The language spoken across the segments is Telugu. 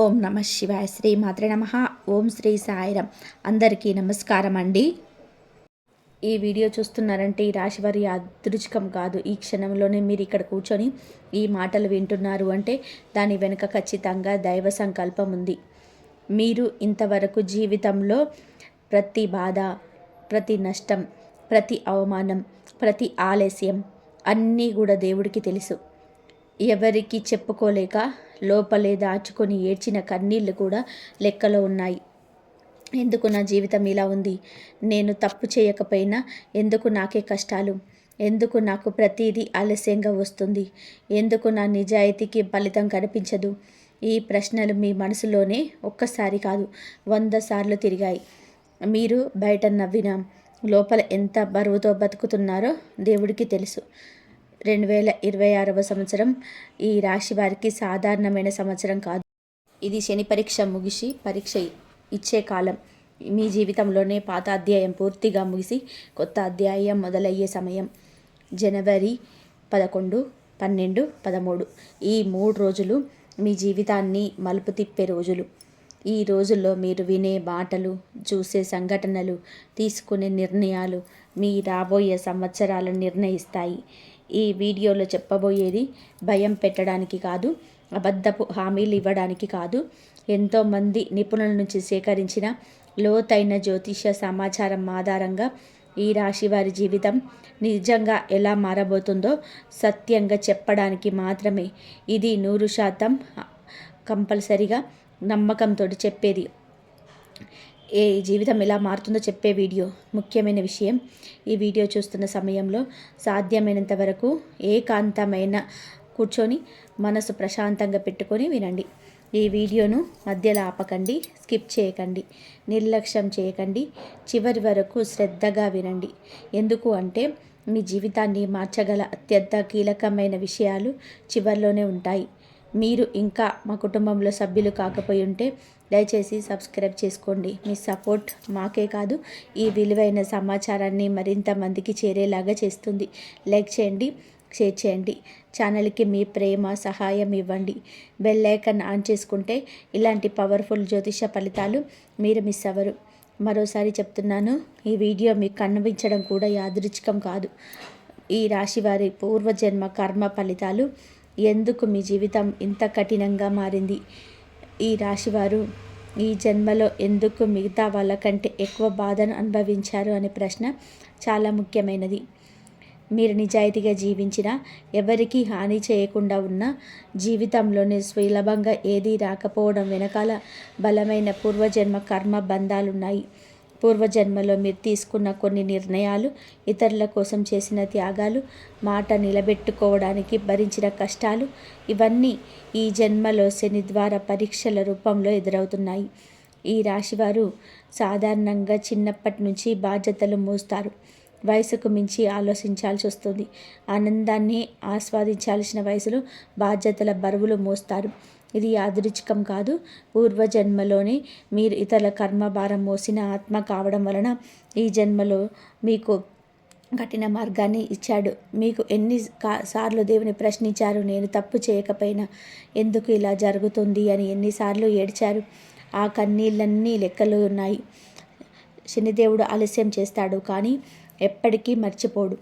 ఓం నమ శివాయ. శ్రీ మాత్రే నమ. ఓం శ్రీ సాయిరం. అందరికీ నమస్కారం అండి. ఈ వీడియో చూస్తున్నారంటే ఈ రాశి వారి అదృష్టం కాదు. ఈ క్షణంలోనే మీరు ఇక్కడ కూర్చొని ఈ మాటలు వింటున్నారు అంటే దాని వెనుక ఖచ్చితంగా దైవ సంకల్పం ఉంది. మీరు ఇంతవరకు జీవితంలో ప్రతి బాధ, ప్రతి నష్టం, ప్రతి అవమానం, ప్రతి ఆలస్యం అన్నీ కూడా దేవుడికి తెలుసు. ఎవరికి చెప్పుకోలేక లోపలే దాచుకొని ఏడ్చిన కన్నీళ్ళు కూడా లెక్కలో ఉన్నాయి. ఎందుకు నా జీవితం ఇలా ఉంది? నేను తప్పు చేయకపోయినా ఎందుకు నాకే కష్టాలు? ఎందుకు నాకు ప్రతిదీ ఆలస్యంగా వస్తుంది? ఎందుకు నా నిజాయితీకి ఫలితం కనిపించదు? ఈ ప్రశ్నలు మీ మనసులోనే ఒక్కసారి కాదు 100 సార్లు తిరిగాయి. మీరు బయట నవ్వినా లోపల ఎంత బరువుతో బతుకుతున్నారో దేవుడికి తెలుసు. 2026వ సంవత్సరం ఈ రాశి వారికి సాధారణమైన సంవత్సరం కాదు. ఇది శని పరీక్ష ముగిసి పరీక్ష ఇచ్చే కాలం. మీ జీవితంలోనే పాత అధ్యాయం పూర్తిగా ముగిసి కొత్త అధ్యాయం మొదలయ్యే సమయం. జనవరి 11, 12, 13 ఈ 3 రోజులు మీ జీవితాన్ని మలుపు తిప్పే రోజులు. ఈ రోజుల్లో మీరు వినే మాటలు, చూసే సంఘటనలు, తీసుకునే నిర్ణయాలు మీ రాబోయే సంవత్సరాలను నిర్ణయిస్తాయి. ఈ వీడియోలో చెప్పబోయేది భయం పెట్టడానికి కాదు, అబద్ధపు హామీలు ఇవ్వడానికి కాదు. ఎంతోమంది నిపుణుల నుంచి సేకరించిన లోతైన జ్యోతిష సమాచారం ఆధారంగా ఈ రాశి వారి జీవితం నిజంగా ఎలా మారబోతుందో సత్యంగా చెప్పడానికి మాత్రమే. ఇది 100% కంపల్సరిగా నమ్మకంతో చెప్పేది. ఏ జీవితం ఎలా మారుతుందో చెప్పే వీడియో. ముఖ్యమైన విషయం, ఈ వీడియో చూస్తున్న సమయంలో సాధ్యమైనంత వరకు ఏకాంతమైన కూర్చొని మనసు ప్రశాంతంగా పెట్టుకొని వినండి. ఈ వీడియోను మధ్యలో ఆపకండి, స్కిప్ చేయకండి, నిర్లక్ష్యం చేయకండి. చివరి వరకు శ్రద్ధగా వినండి. ఎందుకు అంటే మీ జీవితాన్ని మార్చగల అత్యంత కీలకమైన విషయాలు చివరిలోనే ఉంటాయి. మీరు ఇంకా మా కుటుంబంలో సభ్యులు కాకపోయి ఉంటే దయచేసి సబ్స్క్రైబ్ చేసుకోండి. మీ సపోర్ట్ మాకే కాదు, ఈ విలువైన సమాచారాన్ని మరింత మందికి చేరేలాగా చేస్తుంది. లైక్ చేయండి, షేర్ చేయండి. ఛానల్కి మీ ప్రేమ సహాయం ఇవ్వండి. బెల్ ఐకాన్ ఆన్ చేసుకుంటే ఇలాంటి పవర్ఫుల్ జ్యోతిష ఫలితాలు మీరు మిస్ అవ్వరు. మరోసారి చెప్తున్నాను, ఈ వీడియో మీకు కనిపించడం కూడా యాదృచ్ఛికం కాదు. ఈ రాశి వారి పూర్వజన్మ కర్మ ఫలితాలు. ఎందుకు మీ జీవితం ఇంత కఠినంగా మారింది? ఈ రాశివారు ఈ జన్మలో ఎందుకు మిగతా వాళ్ళకంటే ఎక్కువ బాధను అనుభవించారు అనే ప్రశ్న చాలా ముఖ్యమైనది. మీరు నిజాయితీగా జీవించినా, ఎవరికీ హాని చేయకుండా ఉన్న జీవితంలోనే సులభంగా ఏదీ రాకపోవడం వెనకాల బలమైన పూర్వజన్మ కర్మ బంధాలున్నాయి. పూర్వజన్మలో మీరు తీసుకున్న కొన్ని నిర్ణయాలు, ఇతరుల కోసం చేసిన త్యాగాలు, మాట నిలబెట్టుకోవడానికి భరించిన కష్టాలు, ఇవన్నీ ఈ జన్మలో శని ద్వారా పరీక్షల రూపంలో ఎదురవుతున్నాయి. ఈ రాశివారు సాధారణంగా చిన్నప్పటి నుంచి బాధ్యతలు మోస్తారు. వయసుకు మించి ఆలోచించాల్సి వస్తుంది. ఆనందాన్ని ఆస్వాదించాల్సిన వయసులో బాధ్యతల బరువులు మోస్తారు. ఇది యాదృచ్ఛికం కాదు. పూర్వజన్మలోనే మీరు ఇతరుల కర్మభారం మోసిన ఆత్మ కావడం వలన ఈ జన్మలో మీకు కఠిన మార్గాన్ని ఇచ్చాడు. మీకు సార్లు దేవుని ప్రశ్నించారు, నేను తప్పు చేయకపోయినా ఎందుకు ఇలా జరుగుతుంది అని ఎన్నిసార్లు ఏడ్చారు? ఆ కన్నీళ్ళన్నీ లెక్కలో ఉన్నాయి. శనిదేవుడు ఆలస్యం చేస్తాడు కానీ ఎప్పటికీ మర్చిపోడు.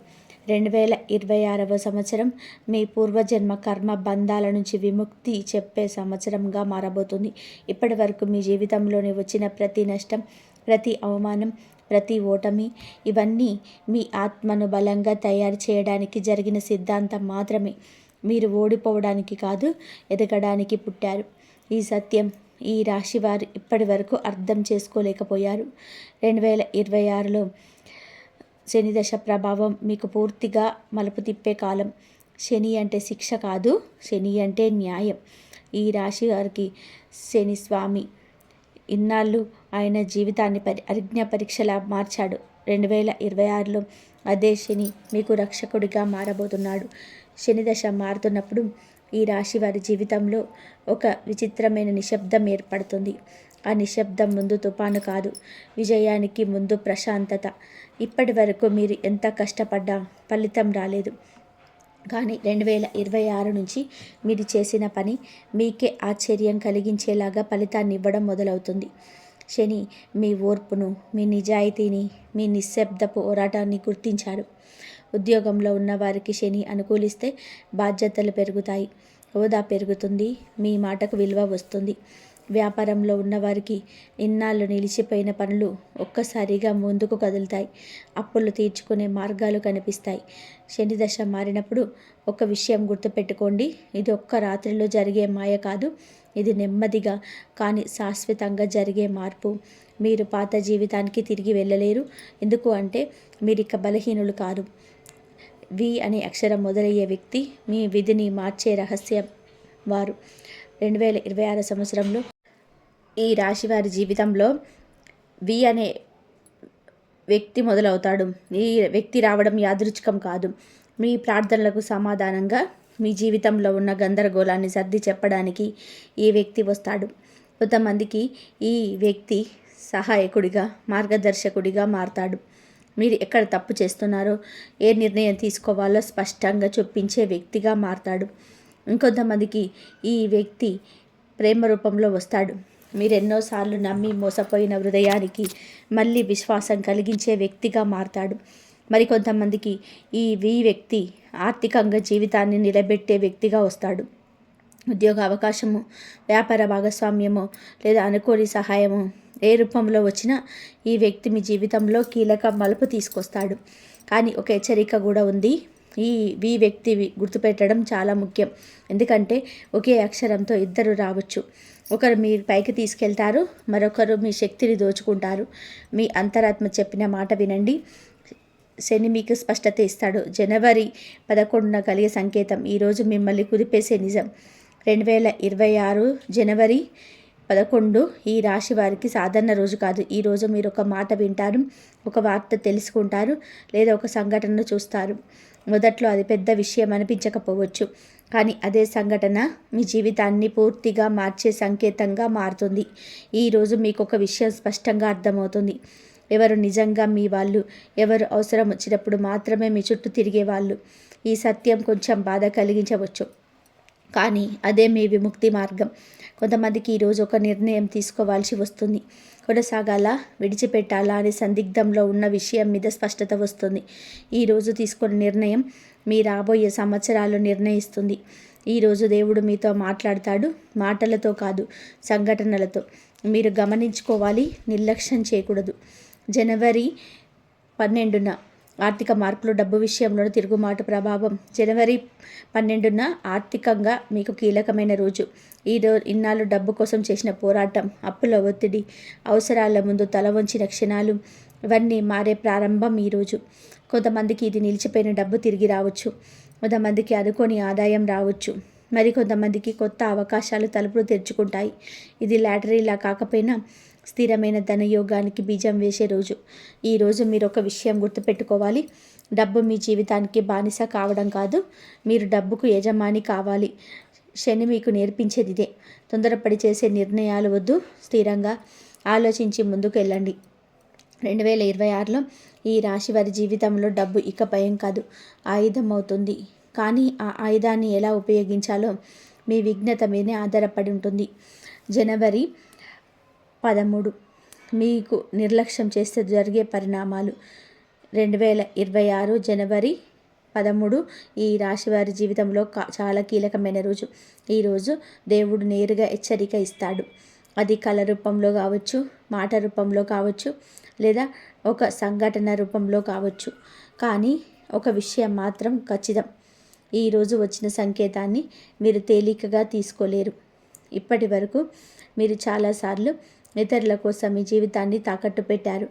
2026వ సంవత్సరం మీ పూర్వజన్మ కర్మ బంధాల నుంచి విముక్తి చెప్పే సంవత్సరంగా మారబోతుంది. ఇప్పటి వరకు మీ జీవితంలోనే వచ్చిన ప్రతి నష్టం, ప్రతి అవమానం, ప్రతి ఓటమి, ఇవన్నీ మీ ఆత్మను బలంగా తయారు చేయడానికి జరిగిన సిద్ధాంతం మాత్రమే. మీరు ఓడిపోవడానికి కాదు, ఎదగడానికి పుట్టారు. ఈ సత్యం ఈ రాశి వారు ఇప్పటి వరకు అర్థం చేసుకోలేకపోయారు. 2026లో శని దశ ప్రభావం మీకు పూర్తిగా మలుపు తిప్పే కాలం. శని అంటే శిక్ష కాదు, శని అంటే న్యాయం. ఈ రాశి వారికి శని స్వామి ఇన్నాళ్ళు ఆయన జీవితాన్ని అజ్ఞ పరీక్షలా మార్చాడు. 2026లో అదే శని మీకు రక్షకుడిగా మారబోతున్నాడు. శని దశ మారుతున్నప్పుడు ఈ రాశి వారి జీవితంలో ఒక విచిత్రమైన నిశ్శబ్దం ఏర్పడుతుంది. ఆ నిశ్శబ్దం ముందు తుఫాను కాదు, విజయానికి ముందు ప్రశాంతత. ఇప్పటి వరకు మీరు ఎంత కష్టపడ్డా ఫలితం రాలేదు. కానీ 2026 నుంచి మీరు చేసిన పని మీకే ఆశ్చర్యం కలిగించేలాగా ఫలితాన్ని ఇవ్వడం మొదలవుతుంది. శని మీ ఓర్పును, మీ నిజాయితీని, మీ నిశ్శబ్ద పోరాటాన్ని గుర్తించాడు. ఉద్యోగంలో ఉన్నవారికి శని అనుకూలిస్తే బాధ్యతలు పెరుగుతాయి, హోదా పెరుగుతుంది, మీ మాటకు విలువ వస్తుంది. వ్యాపారంలో ఉన్నవారికి ఇన్నాళ్ళు నిలిచిపోయిన పనులు ఒక్కసారిగా ముందుకు కదులుతాయి. అప్పులు తీర్చుకునే మార్గాలు కనిపిస్తాయి. శని దశ మారినప్పుడు ఒక విషయం గుర్తుపెట్టుకోండి, ఇది ఒక్క రాత్రిలో జరిగే మాయ కాదు. ఇది నెమ్మదిగా కానీ శాశ్వతంగా జరిగే మార్పు. మీరు పాత జీవితానికి తిరిగి వెళ్ళలేరు. ఎందుకు అంటే మీరిక బలహీనులు కాదు. వి అనే అక్షరం మొదలయ్యే వ్యక్తి మీ విధిని మార్చే రహస్యం వారు. 2026 సంవత్సరంలో ఈ రాశి వారి జీవితంలో వి అనే వ్యక్తి మొదలవుతాడు. ఈ వ్యక్తి రావడం యాదృచ్ఛికం కాదు. మీ ప్రార్థనలకు సమాధానంగా మీ జీవితంలో ఉన్న గందరగోళాన్ని సర్ది చెప్పడానికి ఈ వ్యక్తి వస్తాడు. కొంతమందికి ఈ వ్యక్తి సహాయకుడిగా, మార్గదర్శకుడిగా మారతాడు. మీరు ఎక్కడ తప్పు చేస్తున్నారో, ఏ నిర్ణయం తీసుకోవాలో స్పష్టంగా చొప్పించే వ్యక్తిగా మారతాడు. ఇంకొంతమందికి ఈ వ్యక్తి ప్రేమ రూపంలో వస్తాడు. మీరు ఎన్నోసార్లు నమ్మి మోసపోయిన హృదయానికి మళ్ళీ విశ్వాసం కలిగించే వ్యక్తిగా మారతాడు. మరికొంతమందికి ఈ వ్యక్తి ఆర్థికంగా జీవితాన్ని నిలబెట్టే వ్యక్తిగా వస్తాడు. ఉద్యోగ అవకాశము, వ్యాపార భాగస్వామ్యము లేదా అనుకోని సహాయము ఏ రూపంలో వచ్చినా ఈ వ్యక్తి మీ జీవితంలో కీలక మలుపు తీసుకొస్తాడు. కానీ ఒక హెచ్చరిక కూడా ఉంది. ఈ వ్యక్తి గుర్తుపెట్టడం చాలా ముఖ్యం. ఎందుకంటే ఒకే అక్షరంతో ఇద్దరు రావచ్చు. ఒకరు మీ పైకి తీసుకెళ్తారు, మరొకరు మీ శక్తిని దోచుకుంటారు. మీ అంతరాత్మ చెప్పిన మాట వినండి. శని మీకు స్పష్టత ఇస్తాడు. జనవరి 11న కలిగే సంకేతం ఈరోజు మిమ్మల్ని కుదిపేసే నిజం. 2026 జనవరి 11 ఈ రాశి వారికి సాధారణ రోజు కాదు. ఈరోజు మీరు ఒక మాట వింటారు, ఒక వార్త తెలుసుకుంటారు, లేదా ఒక సంఘటనను చూస్తారు. మొదట్లో అది పెద్ద విషయం అనిపించకపోవచ్చు, కానీ అదే సంఘటన మీ జీవితాన్ని పూర్తిగా మార్చే సంకేతంగా మారుతుంది. ఈరోజు మీకు ఒక విషయం స్పష్టంగా అర్థమవుతుంది. ఎవరు నిజంగా మీ వాళ్ళు, ఎవరు అవసరం వచ్చినప్పుడు మాత్రమే మీ చుట్టూ తిరిగే వాళ్ళు. ఈ సత్యం కొంచెం బాధ కలిగించవచ్చు, కానీ అదే మీ విముక్తి మార్గం. కొంతమందికి ఈరోజు ఒక నిర్ణయం తీసుకోవాల్సి వస్తుంది. కొనసాగాలా, విడిచిపెట్టాలా అనే సందిగ్ధంలో ఉన్న విషయం మీద స్పష్టత వస్తుంది. ఈరోజు తీసుకున్న నిర్ణయం మీ రాబోయే సంవత్సరాలు నిర్ణయిస్తుంది. ఈరోజు దేవుడు మీతో మాట్లాడతాడు, మాటలతో కాదు, సంఘటనలతో. మీరు గమనించుకోవాలి, నిర్లక్ష్యం చేయకూడదు. జనవరి 12న ఆర్థిక మార్పులు, డబ్బు విషయంలో తిరుగుమాటు ప్రభావం. జనవరి 12న ఆర్థికంగా మీకు కీలకమైన రోజు. ఇన్నాళ్ళు డబ్బు కోసం చేసిన పోరాటం, అప్పుల ఒత్తిడి, అవసరాల ముందు తల వంచిన క్షణాలు ఇవన్నీ మారే ప్రారంభం ఈరోజు. కొంతమందికి ఇది నిలిచిపోయిన డబ్బు తిరిగి రావచ్చు. కొంతమందికి అనుకోని ఆదాయం రావచ్చు. మరి కొంతమందికి కొత్త అవకాశాలు తలుపులు తెరుచుకుంటాయి. ఇది లాటరీలా కాకపోయినా స్థిరమైన ధనయోగానికి బీజం వేసే రోజు. ఈరోజు మీరు ఒక విషయం గుర్తుపెట్టుకోవాలి. డబ్బు మీ జీవితానికి బానిస కావడం కాదు, మీరు డబ్బుకు యజమాని కావాలి. శని మీకు నేర్పించేది ఇదే. తొందరపడి చేసే నిర్ణయాలు వద్దు, స్థిరంగా ఆలోచించి ముందుకు వెళ్ళండి. 2026లో ఈ రాశి వారి జీవితంలో డబ్బు ఇక భయం కాదు, ఆయుధం అవుతుంది. కానీ ఆ ఆయుధాన్ని ఎలా ఉపయోగించాలో మీ విఘ్నత మీదే ఆధారపడి ఉంటుంది. జనవరి 13 మీకు నిర్లక్ష్యం చేస్తే జరిగే పరిణామాలు. 2026 జనవరి 13 ఈ రాశి వారి జీవితంలో చాలా కీలకమైన రోజు. ఈరోజు దేవుడు నేరుగా హెచ్చరిక ఇస్తాడు. అది కళ రూపంలో కావచ్చు, మాట రూపంలో కావచ్చు, లేదా ఒక సంఘటన రూపంలో కావచ్చు. కానీ ఒక విషయం మాత్రం ఖచ్చితం, ఈరోజు వచ్చిన సంకేతాన్ని మీరు తేలికగా తీసుకోలేరు. ఇప్పటి వరకు మీరు చాలాసార్లు ఇతరుల కోసం మీ జీవితాన్ని తాకట్టు పెట్టారు.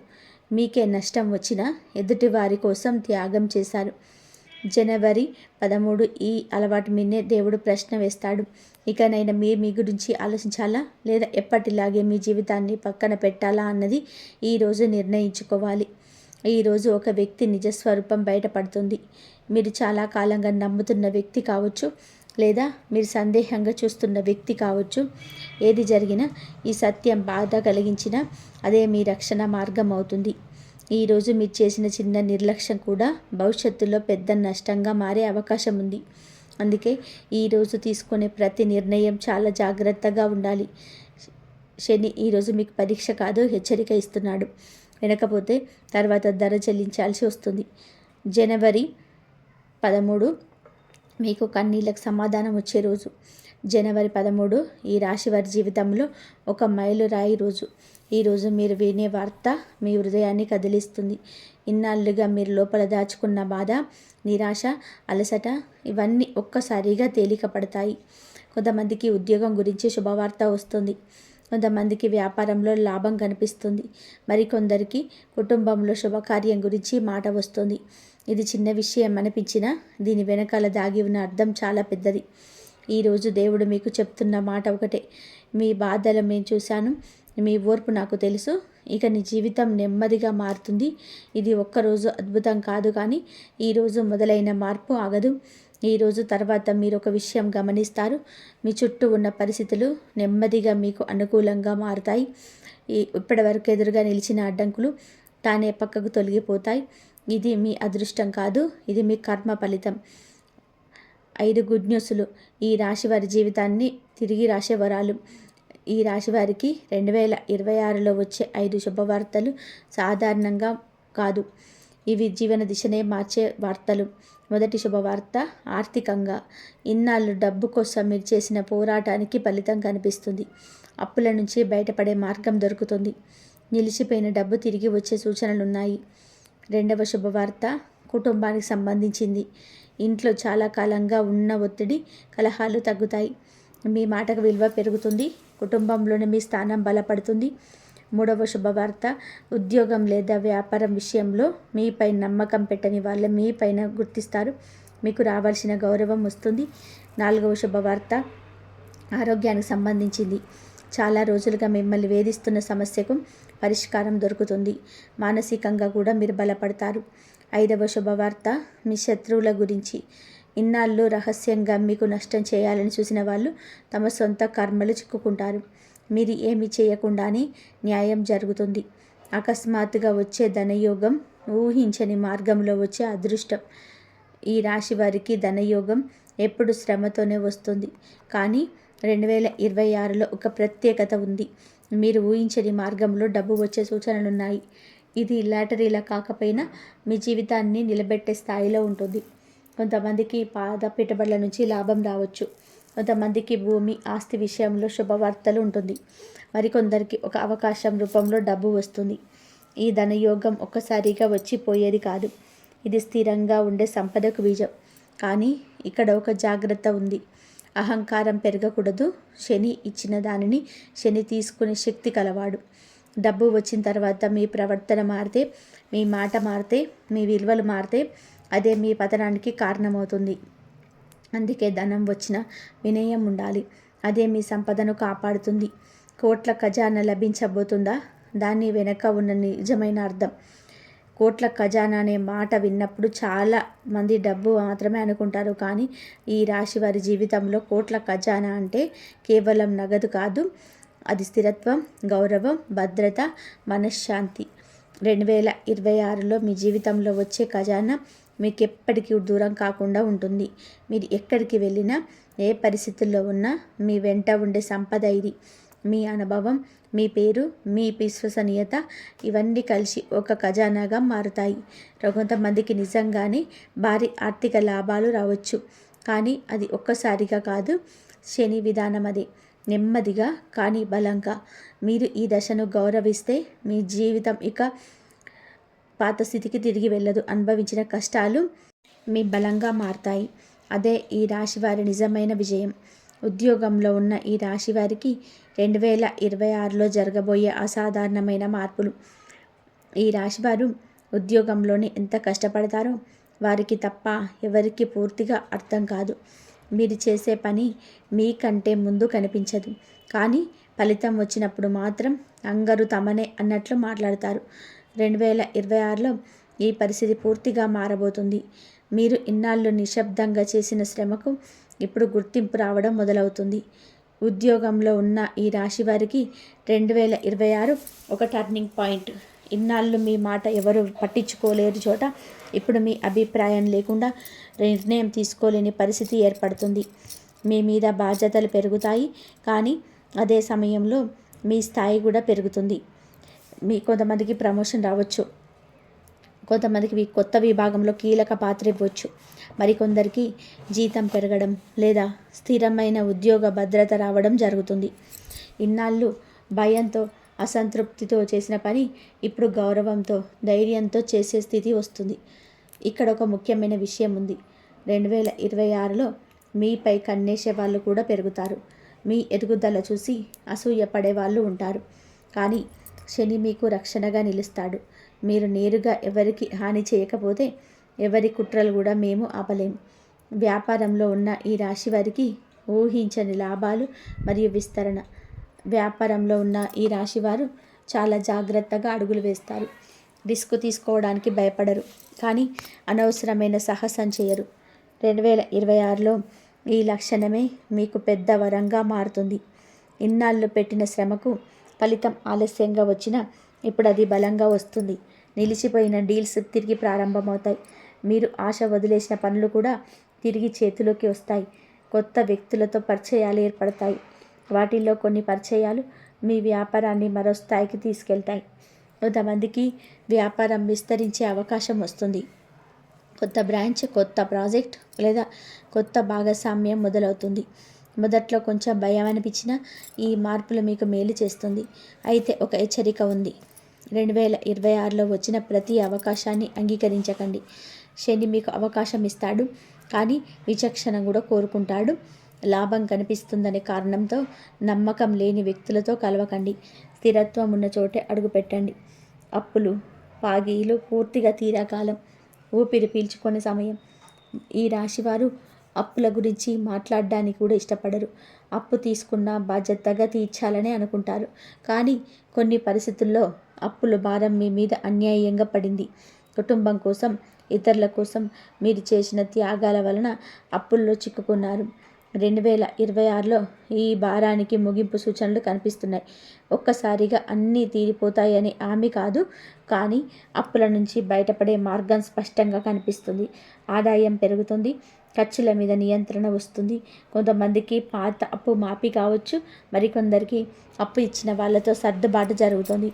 మీకే నష్టం వచ్చినా ఎదుటి వారి కోసం త్యాగం చేశారు. జనవరి 13 ఈ అలవాటు మీదే దేవుడు ప్రశ్న వేస్తాడు. ఇకనైనా మీ గురించి ఆలోచించాలా, లేదా ఎప్పటిలాగే మీ జీవితాన్ని పక్కన పెట్టాలా అన్నది ఈరోజు నిర్ణయించుకోవాలి. ఈరోజు ఒక వ్యక్తి నిజస్వరూపం బయటపడుతుంది. మీరు చాలా కాలంగా నమ్ముతున్న వ్యక్తి కావచ్చు, లేదా మీరు సందేహంగా చూస్తున్న వ్యక్తి కావచ్చు. ఏది జరిగినా ఈ సత్యం బాధ కలిగించినా అదే మీ రక్షణ మార్గం అవుతుంది. ఈరోజు మీరు చేసిన చిన్న నిర్లక్ష్యం కూడా భవిష్యత్తులో పెద్ద నష్టంగా మారే అవకాశం ఉంది. అందుకే ఈరోజు తీసుకునే ప్రతి నిర్ణయం చాలా జాగ్రత్తగా ఉండాలి. శని ఈరోజు మీకు పరీక్ష కాదు, హెచ్చరిక ఇస్తున్నాడు. వినకపోతే తర్వాత ధర చెల్లించాల్సి వస్తుంది. జనవరి 13 మీకు కన్నీళ్ళకు సమాధానం వచ్చే రోజు. జనవరి 13 ఈ రాశి వారి జీవితంలో ఒక మైలురాయి రోజు. ఈరోజు మీరు వినే వార్త మీ హృదయాన్ని కదిలిస్తుంది. ఇన్నాళ్ళుగా మీరు లోపల దాచుకున్న బాధ, నిరాశ, అలసట ఇవన్నీ ఒక్కసారిగా తేలిక పడతాయి. కొంతమందికి ఉద్యోగం గురించి శుభవార్త వస్తుంది. కొంతమందికి వ్యాపారంలో లాభం కనిపిస్తుంది. మరికొందరికి కుటుంబంలో శుభకార్యం గురించి మాట వస్తుంది. ఇది చిన్న విషయం అనిపించినా దీని వెనకాల దాగి ఉన్న అర్థం చాలా పెద్దది. ఈరోజు దేవుడు మీకు చెప్తున్న మాట ఒకటే: మీ బాధలు నేను చూశాను, మీ ఓర్పు నాకు తెలుసు. ఇక నీ జీవితం నెమ్మదిగా మారుతుంది. ఇది ఒక్కరోజు అద్భుతం కాదు, కానీ ఈరోజు మొదలైన మార్పు ఆగదు. ఈరోజు తర్వాత మీరు ఒక విషయం గమనిస్తారు: మీ చుట్టూ ఉన్న పరిస్థితులు నెమ్మదిగా మీకు అనుకూలంగా మారుతాయి. ఇప్పటివరకు ఎదురుగా నిలిచిన అడ్డంకులు తానే పక్కకు తొలగిపోతాయి. ఇది మీ అదృష్టం కాదు, ఇది మీ కర్మ ఫలితం. 5 గుడ్ న్యూస్లు ఈ రాశి వారి జీవితాన్ని తిరిగి రాసే వరాలు. ఈ రాశి వారికి 2026లో వచ్చే 5 శుభవార్తలు సాధారణంగా కాదు. ఇవి జీవన దిశనే మార్చే వార్తలు. మొదటి శుభవార్త: ఆర్థికంగా ఇన్నాళ్ళు డబ్బు కోసం మీరు చేసిన పోరాటానికి ఫలితం కనిపిస్తుంది. అప్పుల నుంచి బయటపడే మార్గం దొరుకుతుంది. నిలిచిపోయిన డబ్బు తిరిగి వచ్చే సూచనలున్నాయి. రెండవ శుభవార్త కుటుంబానికి సంబంధించింది. ఇంట్లో చాలా కాలంగా ఉన్న ఒత్తిడి, కలహాలు తగ్గుతాయి. మీ మాటకు విలువ పెరుగుతుంది. కుటుంబంలోని మీ స్థానం బలపడుతుంది. మూడవ శుభవార్త ఉద్యోగం లేదా వ్యాపారం విషయంలో మీపై నమ్మకం పెట్టని వాళ్ళు మీ పైన గుర్తిస్తారు. మీకు రావాల్సిన గౌరవం వస్తుంది. నాలుగవ శుభవార్త ఆరోగ్యానికి సంబంధించింది. చాలా రోజులుగా మిమ్మల్ని వేధిస్తున్న సమస్యకు పరిష్కారం దొరుకుతుంది. మానసికంగా కూడా మీరు బలపడతారు. ఐదవ శుభవార్త మీ శత్రువుల గురించి. ఇన్నాళ్ళు రహస్యంగా మీకు నష్టం చేయాలని చూసిన వాళ్ళు తమ సొంత కర్మలు చిక్కుకుంటారు. మీరు ఏమి చేయకుండానే న్యాయం జరుగుతుంది. అకస్మాత్తుగా వచ్చే ధనయోగం, ఊహించని మార్గంలో వచ్చే అదృష్టం. ఈ రాశి వారికి ధనయోగం ఎప్పుడు శ్రమతోనే వస్తుంది, కానీ 2026లో ఒక ప్రత్యేకత ఉంది. మీరు ఊహించని మార్గంలో డబ్బు వచ్చే సూచనలున్నాయి. ఇది లాటరీలా కాకపోయినా మీ జీవితాన్ని నిలబెట్టే స్థాయిలో ఉంటుంది. కొంతమందికి పాద పెట్టుబడుల నుంచి లాభం రావచ్చు. కొంతమందికి భూమి, ఆస్తి విషయంలో శుభవార్తలు ఉంటుంది. మరికొందరికి ఒక అవకాశం రూపంలో డబ్బు వస్తుంది. ఈ ధనయోగం ఒక్కసారిగా వచ్చిపోయేది కాదు. ఇది స్థిరంగా ఉండే సంపదకు బీజం. కానీ ఇక్కడ ఒక జాగ్రత్త ఉంది. అహంకారం పెరగకూడదు. శని ఇచ్చిన దానిని శని తీసుకునే శక్తి కలవాడు. డబ్బు వచ్చిన తర్వాత మీ ప్రవర్తన మారితే, మీ మాట మారితే, మీ విలువలు మారితే అదే మీ పతనానికి కారణమవుతుంది. అందుకే ధనం వచ్చిన వినయం ఉండాలి. అదే మీ సంపదను కాపాడుతుంది. కోట్ల ఖజానా లభించబోతుందా? దాని వెనక ఉన్న నిజమైన అర్థం. కోట్ల ఖజానా అనే మాట విన్నప్పుడు చాలా మంది డబ్బు మాత్రమే అనుకుంటారు. కానీ ఈ రాశి వారి జీవితంలో కోట్ల ఖజానా అంటే కేవలం నగదు కాదు. అది స్థిరత్వం, గౌరవం, భద్రత, మనశ్శాంతి. 2026లో మీ జీవితంలో వచ్చే ఖజానా మీకు ఎప్పటికీ దూరం కాకుండా ఉంటుంది. మీరు ఎక్కడికి వెళ్ళినా, ఏ పరిస్థితుల్లో ఉన్నా మీ వెంట ఉండే సంపద ఇది. మీ అనుభవం, మీ పేరు, మీ విశ్వసనీయత ఇవన్నీ కలిసి ఒక ఖజానాగా మారుతాయి. కొంతమందికి నిజంగానే భారీ ఆర్థిక లాభాలు రావచ్చు. కానీ అది ఒక్కసారిగా కాదు. శని విధానం అదే. నెమ్మదిగా కానీ బలంగా. మీరు ఈ దశను గౌరవిస్తే మీ జీవితం ఇక పాత స్థితికి తిరిగి వెళ్ళదు. అనుభవించిన కష్టాలు మీ బలంగా మారతాయి. అదే ఈ రాశి వారి నిజమైన విజయం. ఉద్యోగంలో ఉన్న ఈ రాశి వారికి 2026లో జరగబోయే అసాధారణమైన మార్పులు. ఈ రాశివారు ఉద్యోగంలోనే ఎంత కష్టపడతారో వారికి తప్ప ఎవరికి పూర్తిగా అర్థం కాదు. మీరు చేసే పని మీకంటే ముందు కనిపించదు, కానీ ఫలితం వచ్చినప్పుడు మాత్రం అందరూ తమనే అన్నట్లు మాట్లాడతారు. 2026లో ఈ పరిస్థితి పూర్తిగా మారబోతుంది. మీరు ఇన్నాళ్ళు నిశ్శబ్దంగా చేసిన శ్రమకు ఇప్పుడు గుర్తింపు రావడం మొదలవుతుంది. ఉద్యోగంలో ఉన్న ఈ రాశి వారికి 2026 ఒక టర్నింగ్ పాయింట్. ఇన్నాళ్ళు మీ మాట ఎవరు పట్టించుకోలేని చోట ఇప్పుడు మీ అభిప్రాయం లేకుండా నిర్ణయం తీసుకోలేని పరిస్థితి ఏర్పడుతుంది. మీ మీద బాధ్యతలు పెరుగుతాయి, కానీ అదే సమయంలో మీ స్థాయి కూడా పెరుగుతుంది. కొంతమందికి ప్రమోషన్ రావచ్చు, కొంతమందికి కొత్త విభాగంలో కీలక పాత్ర ఇవ్వచ్చు, మరికొందరికి జీతం పెరగడం లేదా స్థిరమైన ఉద్యోగ భద్రత రావడం జరుగుతుంది. ఇన్నాళ్ళు భయంతో అసంతృప్తితో చేసిన పని ఇప్పుడు గౌరవంతో ధైర్యంతో చేసే స్థితి వస్తుంది. ఇక్కడ ఒక ముఖ్యమైన విషయం ఉంది. 2026లో మీపై కన్నేసే వాళ్ళు కూడా పెరుగుతారు. మీ ఎదుగుదల చూసి అసూయపడే వాళ్ళు ఉంటారు. కానీ శని మీకు రక్షణగా నిలుస్తాడు. మీరు నేరుగా ఎవరికి హాని చేయకపోతే ఎవరి కుట్రలు కూడా మేము ఆపలేము. వ్యాపారంలో ఉన్న ఈ రాశి వారికి ఊహించని లాభాలు మరియు విస్తరణ. వ్యాపారంలో ఉన్న ఈ రాశివారు చాలా జాగ్రత్తగా అడుగులు వేస్తారు. రిస్క్ తీసుకోవడానికి భయపడరు, కానీ అనవసరమైన సాహసం చేయరు. 2026లో ఈ లక్షణమే మీకు పెద్ద వరంగా మారుతుంది. ఇన్నాళ్ళు పెట్టిన శ్రమకు ఫలితం ఆలస్యంగా వచ్చినా ఇప్పుడు అది బలంగా వస్తుంది. నిలిచిపోయిన డీల్స్ తిరిగి ప్రారంభమవుతాయి. మీరు ఆశ వదిలేసిన పనులు కూడా తిరిగి చేతిలోకి వస్తాయి. కొత్త వ్యక్తులతో పరిచయాలు ఏర్పడతాయి. వాటిల్లో కొన్ని పరిచయాలు మీ వ్యాపారాన్ని మరో స్థాయికి తీసుకెళ్తాయి. కొంతమందికి వ్యాపారం విస్తరించే అవకాశం వస్తుంది. కొత్త బ్రాంచ్, కొత్త ప్రాజెక్ట్ లేదా కొత్త భాగస్వామ్యం మొదలవుతుంది. మొదట్లో కొంచెం భయం అనిపించినా ఈ మార్పులు మీకు మేలు చేస్తుంది. అయితే ఒక హెచ్చరిక ఉంది. 2026లో వచ్చిన ప్రతి అవకాశాన్ని అంగీకరించకండి. శని మీకు అవకాశం ఇస్తాడు, కానీ విచక్షణ కూడా కోరుకుంటాడు. లాభం కనిపిస్తుందనే కారణంతో నమ్మకం లేని వ్యక్తులతో కలవకండి. స్థిరత్వం ఉన్న చోటే అడుగుపెట్టండి. అప్పులు, పాగీలు పూర్తిగా తీరాకాలం, ఊపిరి పీల్చుకునే సమయం. ఈ రాశివారు అప్పుల గురించి మాట్లాడడానికి కూడా ఇష్టపడరు. అప్పు తీసుకున్న బాధ్యతగా తీర్చాలని అనుకుంటారు, కానీ కొన్ని పరిస్థితుల్లో అప్పుల భారం మీ మీద అన్యాయంగా పడింది. కుటుంబం కోసం, ఇతరుల కోసం మీరు చేసిన త్యాగాల వలన అప్పుల్లో చిక్కుకున్నారు. 2026లో ఈ భారానికి ముగింపు సూచనలు కనిపిస్తున్నాయి. ఒక్కసారిగా అన్నీ తీరిపోతాయని హామీ కాదు, కానీ అప్పుల నుంచి బయటపడే మార్గం స్పష్టంగా కనిపిస్తుంది. ఆదాయం పెరుగుతుంది, ఖర్చుల మీద నియంత్రణ వస్తుంది. కొంతమందికి పాత అప్పు మాఫీ కావచ్చు, మరికొందరికి అప్పు ఇచ్చిన వాళ్ళతో సర్దుబాటు జరుగుతుంది.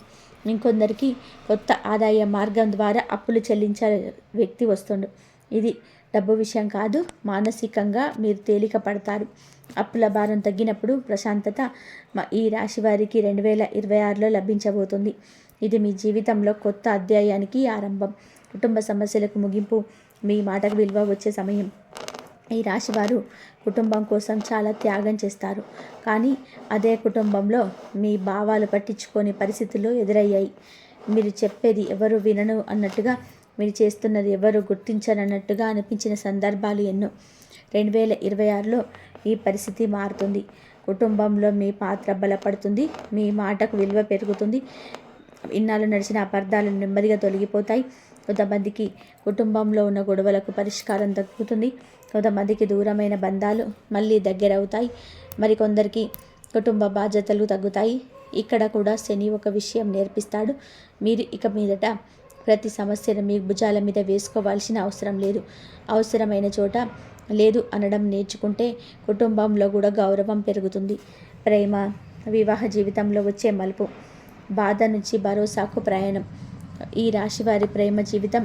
ఇంకొందరికి కొత్త ఆదాయ మార్గం ద్వారా అప్పులు చెల్లించే వ్యక్తి వస్తుండు. ఇది డబ్బు విషయం కాదు, మానసికంగా మీరు తేలిక పడతారు. అప్పుల భారం తగ్గినప్పుడు ప్రశాంతత ఈ రాశి వారికి 2026లో లభించబోతుంది. ఇది మీ జీవితంలో కొత్త అధ్యాయానికి ఆరంభం. కుటుంబ సమస్యలకు ముగింపు. మీ మాటకు విలువ వచ్చే సమయం. ఈ రాశివారు కుటుంబం కోసం చాలా త్యాగం చేస్తారు, కానీ అదే కుటుంబంలో మీ భావాలు పట్టించుకోని పరిస్థితులు ఎదురయ్యాయి. మీరు చెప్పేది ఎవరు వినను అన్నట్టుగా, మీరు చేస్తున్నది ఎవరు గుర్తించనన్నట్టుగా అనిపించిన సందర్భాలు ఎన్నో. 2026లో ఈ పరిస్థితి మారుతుంది. కుటుంబంలో మీ పాత్ర బలపడుతుంది, మీ మాటకు విలువ పెరుగుతుంది. ఇన్నాళ్ళు నడిచిన అపార్థాలు నెమ్మదిగా తొలగిపోతాయి. కొంతమందికి కుటుంబంలో ఉన్న గొడవలకు పరిష్కారం దక్కుతుంది. కొంతమందికి దూరమైన బంధాలు మళ్ళీ దగ్గరవుతాయి. మరికొందరికి కుటుంబ బాధ్యతలు తగ్గుతాయి. ఇక్కడ కూడా శని ఒక విషయం నేర్పిస్తాడు. మీరు ఇక మీదట ప్రతి సమస్యను మీ భుజాల మీద వేసుకోవాల్సిన అవసరం లేదు. అవసరమైన చోట లేదు అనడం నేర్చుకుంటే కుటుంబంలో కూడా గౌరవం పెరుగుతుంది. ప్రేమ, వివాహ జీవితంలో వచ్చే మలుపు. బాధ నుంచి భరోసాకు ప్రయాణం. ఈ రాశివారి ప్రేమ జీవితం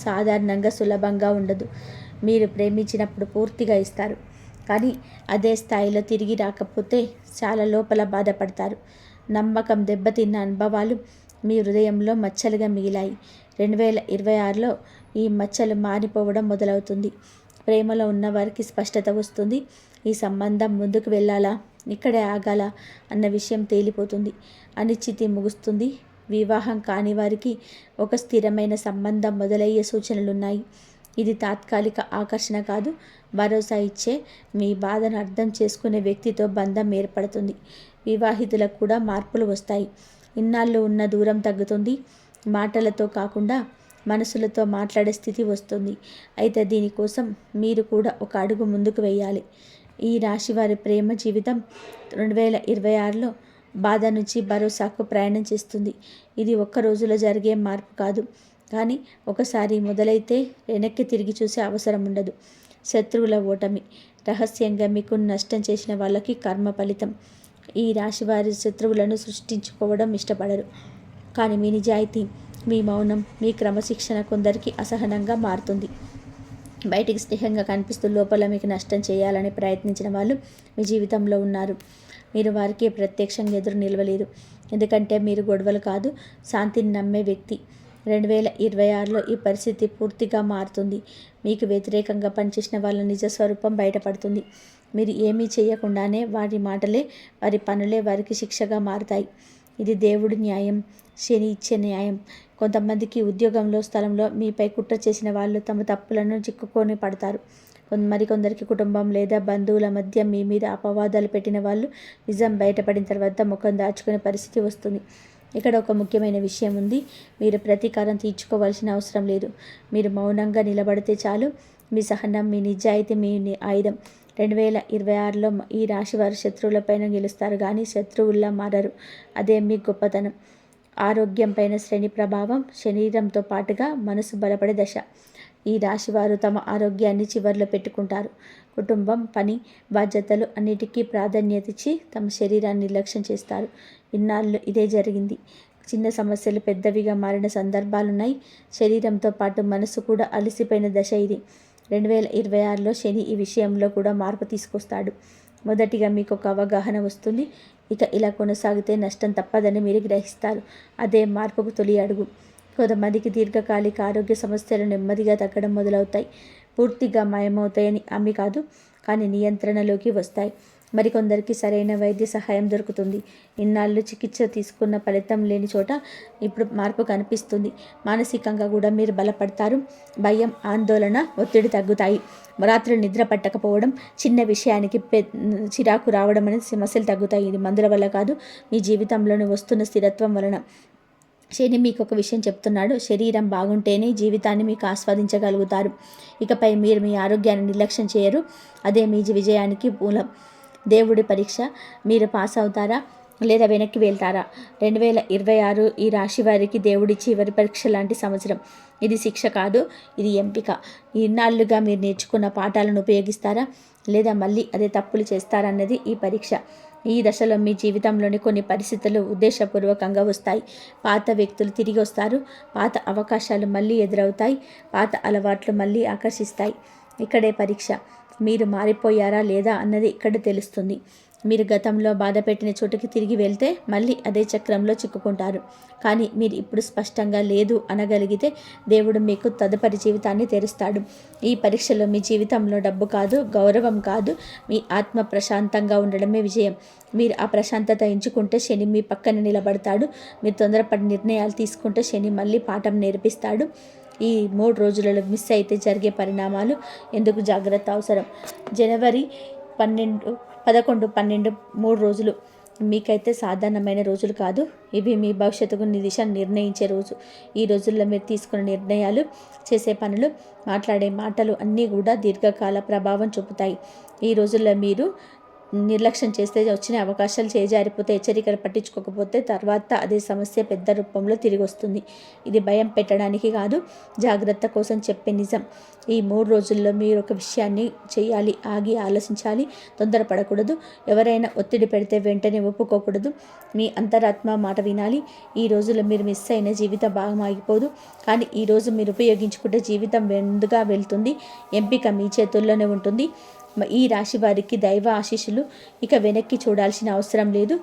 సాధారణంగా సులభంగా ఉండదు. మీరు ప్రేమించినప్పుడు పూర్తిగా ఇస్తారు, కానీ అదే స్థాయిలో తిరిగి రాకపోతే చాలా లోపల బాధపడతారు. నమ్మకం దెబ్బతిన్న అనుభవాలు మీ హృదయంలో మచ్చలుగా మిగిలాయి. 2026లో ఈ మచ్చలు మారిపోవడం మొదలవుతుంది. ప్రేమలో ఉన్నవారికి స్పష్టత వస్తుంది. ఈ సంబంధం ముందుకు వెళ్ళాలా, ఇక్కడే ఆగాలా అన్న విషయం తేలిపోతుంది. అనిశ్చితి ముగుస్తుంది. వివాహం కాని వారికి ఒక స్థిరమైన సంబంధం మొదలయ్యే సూచనలున్నాయి. ఇది తాత్కాలిక ఆకర్షణ కాదు, భరోసా ఇచ్చే, మీ బాధను అర్థం చేసుకునే వ్యక్తితో బంధం ఏర్పడుతుంది. వివాహితులకు కూడా మార్పులు వస్తాయి. ఇన్నాళ్ళు ఉన్న దూరం తగ్గుతుంది. మాటలతో కాకుండా మనసులతో మాట్లాడే స్థితి వస్తుంది. అయితే దీనికోసం మీరు కూడా ఒక అడుగు ముందుకు వేయాలి. ఈ రాశివారి ప్రేమ జీవితం 2026లో బాధ నుంచి భరోసాకు ప్రయాణం చేస్తుంది. ఇది ఒక్క రోజులో జరిగే మార్పు కాదు, కానీ ఒకసారి మొదలైతే వెనక్కి తిరిగి చూసే అవసరం ఉండదు. శత్రువుల ఓటమి. రహస్యంగా మీకు నష్టం చేసిన వాళ్ళకి కర్మ ఫలితం. ఈ రాశి వారి శత్రువులను సృష్టించుకోవడం ఇష్టపడరు, కానీ మీ నిజాయితీ, మీ మౌనం, మీ క్రమశిక్షణ కొందరికి అసహనంగా మారుతుంది. బయటికి స్నేహంగా కనిపిస్తూ లోపల మీకు నష్టం చేయాలని ప్రయత్నించిన వాళ్ళు మీ జీవితంలో ఉన్నారు. మీరు వారికి ప్రత్యక్షంగా ఎదురు నిలవలేదు, ఎందుకంటే మీరు గొడవలు కాదు, శాంతిని నమ్మే వ్యక్తి. 2026లో ఈ పరిస్థితి పూర్తిగా మారుతుంది. మీకు వ్యతిరేకంగా పనిచేసిన వాళ్ళ నిజ స్వరూపం బయటపడుతుంది. మీరు ఏమీ చేయకుండానే వారి మాటలే, వారి పనులే వారికి శిక్షగా మారుతాయి. ఇది దేవుడి న్యాయం, శని ఇచ్చే న్యాయం. కొంతమందికి ఉద్యోగంలో, స్థలంలో మీపై కుట్ర చేసిన వాళ్ళు తమ తప్పులను చిక్కుకొని పడతారు. మరికొందరికి కుటుంబం లేదా బంధువుల మధ్య మీ మీద అపవాదాలు పెట్టిన వాళ్ళు నిజం బయటపడిన తర్వాత ముఖం దాచుకునే పరిస్థితి వస్తుంది. ఇక్కడ ఒక ముఖ్యమైన విషయం ఉంది. మీరు ప్రతీకారం తీర్చుకోవాల్సిన అవసరం లేదు. మీరు మౌనంగా నిలబడితే చాలు. మీ సహనం, మీ నిజాయితీ మీ ఆయుధం. 2026లో ఈ రాశి వారు శత్రువులపైన గెలుస్తారు, కానీ శత్రువుల్లా మారరు. అదే మీ గొప్పతనం. ఆరోగ్యం పైన శని ప్రభావం. శరీరంతో పాటుగా మనసు బలపడే దశ. ఈ రాశివారు తమ ఆరోగ్యాన్ని చివర్లో పెట్టుకుంటారు. కుటుంబం, పని, బాధ్యతలు అన్నిటికీ ప్రాధాన్యత ఇచ్చి తమ శరీరాన్ని నిర్లక్ష్యం చేస్తారు. ఇన్నాళ్ళు ఇదే జరిగింది. చిన్న సమస్యలు పెద్దవిగా మారిన సందర్భాలున్నాయి. శరీరంతో పాటు మనసు కూడా అలసిపోయిన దశ ఇది. 2026లో శని ఈ విషయంలో కూడా మార్పు తీసుకొస్తాడు. మొదటిగా మీకు ఒక అవగాహన వస్తుంది. ఇక ఇలా కొనసాగితే నష్టం తప్పదని మీరు గ్రహిస్తారు. అదే మార్పుకు తొలి అడుగు. కొంతమందికి దీర్ఘకాలిక ఆరోగ్య సమస్యలు నెమ్మదిగా తగ్గడం మొదలవుతాయి. పూర్తిగా మాయమవుతాయని హామీ కాదు, కానీ నియంత్రణలోకి వస్తాయి. మరికొందరికి సరైన వైద్య సహాయం దొరుకుతుంది. ఇన్నాళ్ళు చికిత్స తీసుకున్న ఫలితం లేని చోట ఇప్పుడు మార్పు కనిపిస్తుంది. మానసికంగా కూడా మీరు బలపడతారు. భయం, ఆందోళన, ఒత్తిడి తగ్గుతాయి. రాత్రి నిద్ర పట్టకపోవడం, చిన్న విషయానికి చిరాకు రావడం అనేది సమస్యలు తగ్గుతాయి. ఇది మందుల వల్ల కాదు, మీ జీవితంలోని వస్తున్న స్థిరత్వం వలన. శని మీకు ఒక విషయం చెప్తున్నాడు. శరీరం బాగుంటేనే జీవితాన్ని మీకు ఆస్వాదించగలుగుతారు. ఇకపై మీరు మీ ఆరోగ్యాన్ని నిర్లక్ష్యం చేయరు. అదే మీ విజయానికి మూలం. దేవుడి పరీక్ష. మీరు పాస్ అవుతారా లేదా వెనక్కి వెళ్తారా? 2026 ఈ రాశి వారికి దేవుడి చివరి పరీక్ష లాంటి సంవత్సరం. ఇది శిక్ష కాదు, ఇది ఎంపిక. ఇన్నాళ్ళుగా మీరు నేర్చుకున్న పాఠాలను ఉపయోగిస్తారా లేదా మళ్ళీ అదే తప్పులు చేస్తారన్నది ఈ పరీక్ష. ఈ దశలో మీ జీవితంలోని కొన్ని పరిస్థితులు ఉద్దేశపూర్వకంగా వస్తాయి. పాత వ్యక్తులు తిరిగి వస్తారు. పాత అవకాశాలు మళ్ళీ ఎదురవుతాయి. పాత అలవాట్లు మళ్ళీ ఆకర్షిస్తాయి. ఇక్కడే పరీక్ష. మీరు మారిపోయారా లేదా అన్నది ఇక్కడ తెలుస్తుంది. మీరు గతంలో బాధ పెట్టిన చోటుకి తిరిగి వెళ్తే మళ్ళీ అదే చక్రంలో చిక్కుకుంటారు. కానీ మీరు ఇప్పుడు స్పష్టంగా లేదు అనగలిగితే దేవుడు మీకు తదుపరి జీవితాన్ని తెరుస్తాడు. ఈ పరీక్షలో మీ జీవితంలో డబ్బు కాదు, గౌరవం కాదు, మీ ఆత్మ ప్రశాంతంగా ఉండడమే విజయం. మీరు ఆ ప్రశాంతత ఎంచుకుంటే శని మీ పక్కన నిలబడతాడు. మీరు తొందరపడి నిర్ణయాలు తీసుకుంటే శని మళ్ళీ పాఠం నేర్పిస్తాడు. ఈ 3 రోజులలో మిస్ అయితే జరిగే పరిణామాలు ఎందుకు జాగ్రత్త అవసరం. జనవరి 11, 12 3 రోజులు మీకైతే సాధారణమైన రోజులు కాదు. ఇవి మీ భవిష్యత్తుకు దిశను నిర్ణయించే రోజు. ఈ రోజుల్లో మీరు తీసుకున్న నిర్ణయాలు, చేసే పనులు, మాట్లాడే మాటలు అన్నీ కూడా దీర్ఘకాల ప్రభావం చూపుతాయి. ఈ రోజుల్లో మీరు నిర్లక్ష్యం చేస్తే వచ్చిన అవకాశాలు చేజారిపోతే, హెచ్చరికలు పట్టించుకోకపోతే తర్వాత అదే సమస్య పెద్ద రూపంలో తిరిగి వస్తుంది. ఇది భయం పెట్టడానికి కాదు, జాగ్రత్త కోసం చెప్పే నిజం. ఈ 3 రోజుల్లో మీరు ఒక విషయాన్ని చేయాలి. ఆగి ఆలోచించాలి. తొందరపడకూడదు. ఎవరైనా ఒత్తిడి పెడితే వెంటనే ఒప్పుకోకూడదు. మీ అంతరాత్మ మాట వినాలి. ఈ రోజుల్లో మీరు మిస్ అయిన జీవితం భాగం ఆగిపోదు, కానీ ఈరోజు మీరు ఉపయోగించుకుంటే జీవితం ముందుగా వెళ్తుంది. ఎంపిక మీ చేతుల్లోనే ఉంటుంది. ఈ రాశి వారికి దైవ ఆశీస్సులు. ఇక వెనక్కి చూడాల్సిన అవసరం లేదు.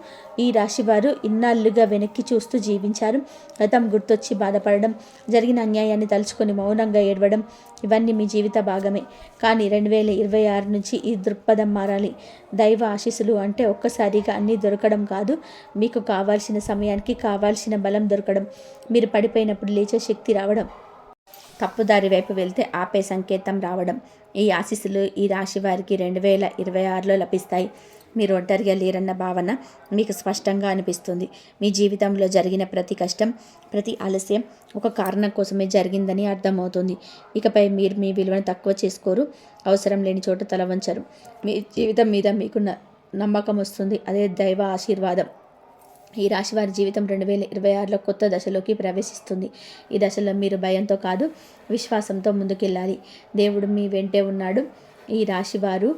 ఈ రాశివారు ఇన్నాళ్ళుగా వెనక్కి చూస్తూ జీవించారు. గతం గుర్తొచ్చి బాధపడడం, జరిగిన అన్యాయాన్ని తలుచుకొని మౌనంగా ఏడవడం, ఇవన్నీ మీ జీవిత భాగమే. కానీ 2026 నుంచి ఈ దృక్పథం మారాలి. దైవ ఆశీస్సులు అంటే ఒక్కసారిగా అన్నీ దొరకడం కాదు, మీకు కావాల్సిన సమయానికి కావాల్సిన బలం దొరకడం, మీరు పడిపోయినప్పుడు లేచే శక్తి రావడం, తప్పుదారి వైపు వెళ్తే ఆపే సంకేతం రావడం. ఈ ఆశీస్సులు ఈ రాశి వారికి 2026లో లభిస్తాయి. మీరు ఒంటరిగా లేరన్న భావన మీకు స్పష్టంగా అనిపిస్తుంది. మీ జీవితంలో జరిగిన ప్రతి కష్టం, ప్రతి ఆలస్యం ఒక కారణం కోసమే జరిగిందని అర్థమవుతుంది. ఇకపై మీరు మీ విలువను తక్కువ చేసుకోరు. అవసరం లేని చోట తల వంచరు. మీ జీవితం మీద మీకు నమ్మకం వస్తుంది. అదే దైవ ఆశీర్వాదం. ఈ రాశి వారి జీవితం 2026లో కొత్త దశలోకి ప్రవేశిస్తుంది. ఈ దశలో మీరు భయంతో కాదు, విశ్వాసంతో ముందుకెళ్ళాలి. దేవుడు మీ వెంటే ఉన్నాడు. ఈ రాశివారు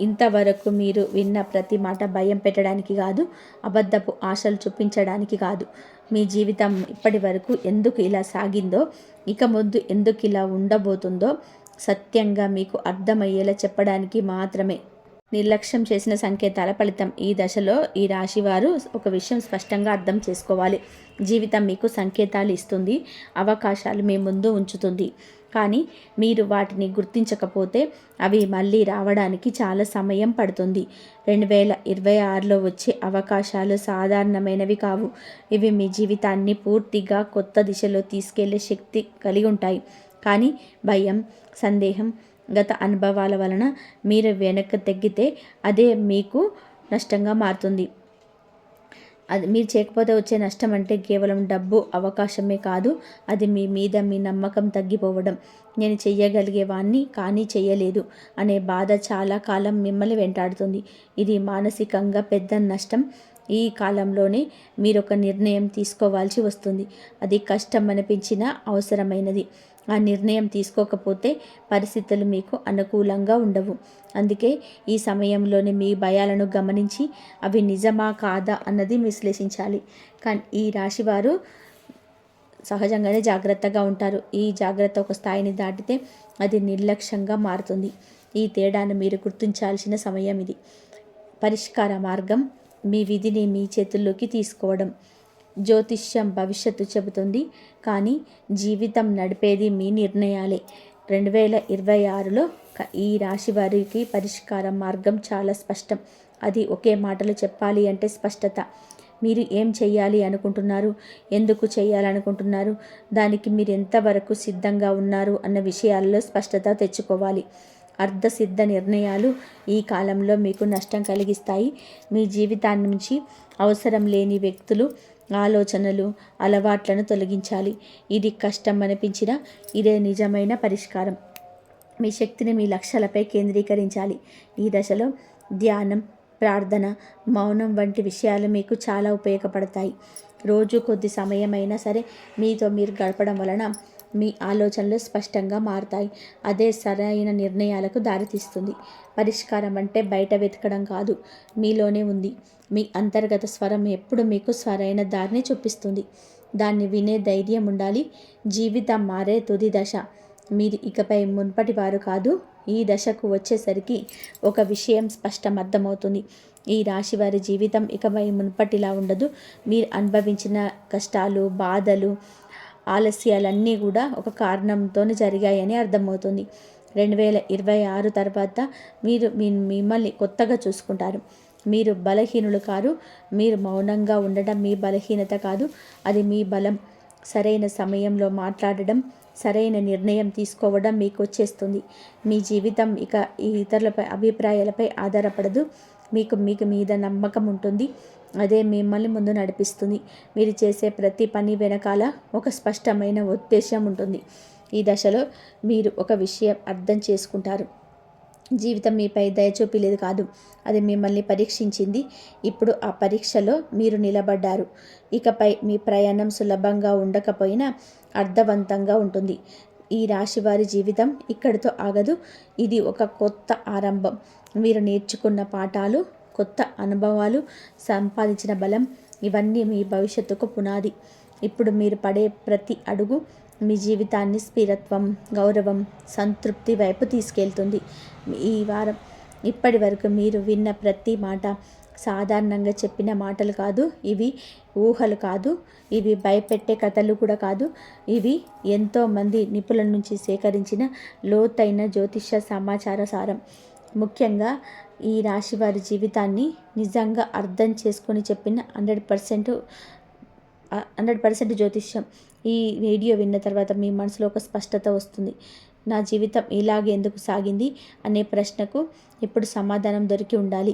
ఇంతవరకు మీరు విన్న ప్రతి మాట భయం పెట్టడానికి కాదు, అబద్ధపు ఆశలు చూపించడానికి కాదు. మీ జీవితం ఇప్పటి వరకు ఎందుకు ఇలా సాగిందో, ఇక ముందు ఎందుకు ఇలా ఉండబోతుందో సత్యంగా మీకు అర్థమయ్యేలా చెప్పడానికి మాత్రమే. నిర్లక్ష్యం చేసిన సంకేతాల ఫలితం. ఈ దశలో ఈ రాశివారు ఒక విషయం స్పష్టంగా అర్థం చేసుకోవాలి. జీవితం మీకు సంకేతాలు ఇస్తుంది, అవకాశాలు మీ ముందు ఉంచుతుంది. కానీ మీరు వాటిని గుర్తించకపోతే అవి మళ్ళీ రావడానికి చాలా సమయం పడుతుంది. 2026లో వచ్చే అవకాశాలు సాధారణమైనవి కావు. ఇవి మీ జీవితాన్ని పూర్తిగా కొత్త దిశలో తీసుకెళ్లే శక్తి కలిగి ఉంటాయి. కానీ భయం, సందేహం, గత అనుభవాల వలన మీరు వెనక్కి తగ్గితే అదే మీకు నష్టంగా మారుతుంది. అది మీరు చేయకపోతే వచ్చే నష్టం అంటే కేవలం డబ్బు, అవకాశమే కాదు. అది మీ మీద మీ నమ్మకం తగ్గిపోవడం. నేను చెయ్యగలిగేవాణ్ణి కానీ చెయ్యలేదు అనే బాధ చాలా కాలం మిమ్మల్ని వెంటాడుతుంది. ఇది మానసికంగా పెద్ద నష్టం. ఈ కాలంలోనే మీరు ఒక నిర్ణయం తీసుకోవాల్సి వస్తుంది. అది కష్టం అనిపించినా అవసరమైనది. ఆ నిర్ణయం తీసుకోకపోతే పరిస్థితులు మీకు అనుకూలంగా ఉండవు. అందుకే ఈ సమయంలోనే మీ భయాలను గమనించి అవి నిజమా కాదా అన్నది విశ్లేషించాలి. కానీ ఈ రాశివారు సహజంగానే జాగ్రత్తగా ఉంటారు. ఈ జాగ్రత్త ఒక స్థాయిని దాటితే అది నిర్లక్ష్యంగా మారుతుంది. ఈ తేడాను మీరు గుర్తించాల్సిన సమయం ఇది. పరిష్కార మార్గం మీ విధిని మీ చేతుల్లోకి తీసుకోవడం. జ్యోతిష్యం భవిష్యత్తు చెబుతుంది, కానీ జీవితం నడిపేది మీ నిర్ణయాలే. 2026లో ఈ రాశి వారికి పరిష్కార మార్గం చాలా స్పష్టం. అది ఒకే మాటలు చెప్పాలి అంటే స్పష్టత. మీరు ఏం చేయాలి అనుకుంటున్నారు, ఎందుకు చేయాలనుకుంటున్నారు, దానికి మీరు ఎంతవరకు సిద్ధంగా ఉన్నారు అన్న విషయాల్లో స్పష్టత తెచ్చుకోవాలి. అర్ధసిద్ధ నిర్ణయాలు ఈ కాలంలో మీకు నష్టం కలిగిస్తాయి. మీ జీవితాన్ని నుంచి అవసరం లేని వ్యక్తులు, ఆలోచనలు, అలవాట్లను తొలగించాలి. ఇది కష్టం అనిపించినా ఇదే నిజమైన పరిష్కారం. మీ శక్తిని మీ లక్ష్యాలపై కేంద్రీకరించాలి. ఈ దశలో ధ్యానం, ప్రార్థన, మౌనం వంటి విషయాలు మీకు చాలా ఉపయోగపడతాయి. రోజు కొద్ది సమయమైనా సరే మీతో మీరు గడపడం వలన మీ ఆలోచనలు స్పష్టంగా మారుతాయి. అదే సరైన నిర్ణయాలకు దారితీస్తుంది. పరిష్కారం అంటే బయట వెతకడం కాదు, మీలోనే ఉంది. మీ అంతర్గత స్వరం ఎప్పుడు మీకు సరైన దారిని చూపిస్తుంది. దాన్ని వినే ధైర్యం ఉండాలి. జీవితం మారే తుది దశ. మీరు ఇకపై మున్పటి వారు కాదు. ఈ దశకు వచ్చేసరికి ఒక విషయం స్పష్టం అర్థమవుతుంది. ఈ రాశి వారి జీవితం ఇకపై మున్పటిలా ఉండదు. మీరు అనుభవించిన కష్టాలు, బాధలు, ఆలస్యాలన్నీ కూడా ఒక కారణంతో జరిగాయని అర్థమవుతుంది. 2026 తర్వాత మీరు మిమ్మల్ని కొత్తగా చూసుకుంటారు. మీరు బలహీనులు కారు. మీరు మౌనంగా ఉండడం మీ బలహీనత కాదు, అది మీ బలం. సరైన సమయంలో మాట్లాడడం, సరైన నిర్ణయం తీసుకోవడం మీకు వచ్చేస్తుంది. మీ జీవితం ఇక ఈ ఇతరులపై అభిప్రాయాలపై ఆధారపడదు. మీకు మీద నమ్మకం ఉంటుంది. అదే మిమ్మల్ని ముందు నడిపిస్తుంది. మీరు చేసే ప్రతి పని వెనకాల ఒక స్పష్టమైన ఉద్దేశం ఉంటుంది. ఈ దశలో మీరు ఒక విషయం అర్థం చేసుకుంటారు. జీవితం మీపై దయ చూపిలేదు కాదు, అది మిమ్మల్ని పరీక్షించింది. ఇప్పుడు ఆ పరీక్షలో మీరు నిలబడ్డారు. ఇకపై మీ ప్రయాణం సులభంగా ఉండకపోయినా అర్థవంతంగా ఉంటుంది. ఈ రాశి వారి జీవితం ఇక్కడితో ఆగదు. ఇది ఒక కొత్త ఆరంభం. మీరు నేర్చుకున్న పాఠాలు, కొత్త అనుభవాలు, సంపాదించిన బలం, ఇవన్నీ మీ భవిష్యత్తుకు పునాది. ఇప్పుడు మీరు పడే ప్రతి అడుగు మీ జీవితాన్ని స్థిరత్వం, గౌరవం, సంతృప్తి వైపు తీసుకెళ్తుంది. ఈ వారం ఇప్పటి వరకు మీరు విన్న ప్రతి మాట సాధారణంగా చెప్పిన మాటలు కాదు. ఇవి ఊహలు కాదు. ఇవి భయపెట్టే కథలు కూడా కాదు. ఇవి ఎంతోమంది నిపుణుల నుంచి సేకరించిన లోతైన జ్యోతిష సమాచార సారం. ముఖ్యంగా ఈ రాశి వారి జీవితాన్ని నిజంగా అర్థం చేసుకొని చెప్పిన 100% జ్యోతిష్యం. ఈ వీడియో విన్న తర్వాత మీ మనసులో ఒక స్పష్టత వస్తుంది. నా జీవితం ఇలాగే ఎందుకు సాగింది అనే ప్రశ్నకు ఇప్పుడు సమాధానం దొరికి ఉండాలి.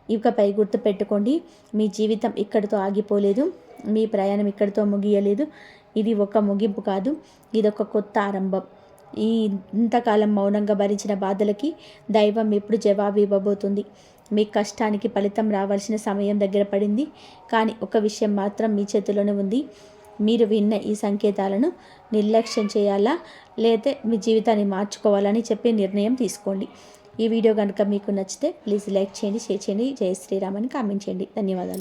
ఇకపై గుర్తుపెట్టుకోండి, మీ జీవితం ఇక్కడితో ఆగిపోలేదు. మీ ప్రయాణం ఇక్కడితో ముగియలేదు. ఇది ఒక ముగింపు కాదు, ఇదొక కొత్త ఆరంభం. ఈ ఇంతకాలం మౌనంగా భరించిన బాధలకి దైవం ఇప్పుడు జవాబు ఇవ్వబోతుంది. మీ కష్టానికి ఫలితం రావాల్సిన సమయం దగ్గర పడింది. కానీ ఒక విషయం మాత్రం మీ చేతిలోనే ఉంది. మీరు విన్న ఈ సంకేతాలను నిర్లక్ష్యం చేయాలా, లేతే మీ జీవితాన్ని మార్చుకోవాలని చెప్పి నిర్ణయం తీసుకోండి. ఈ వీడియో కనుక మీకు నచ్చితే ప్లీజ్ లైక్ చేయండి, షేర్ చేయండి. జై శ్రీరామ్ అని కామెంట్ చేయండి. ధన్యవాదాలు.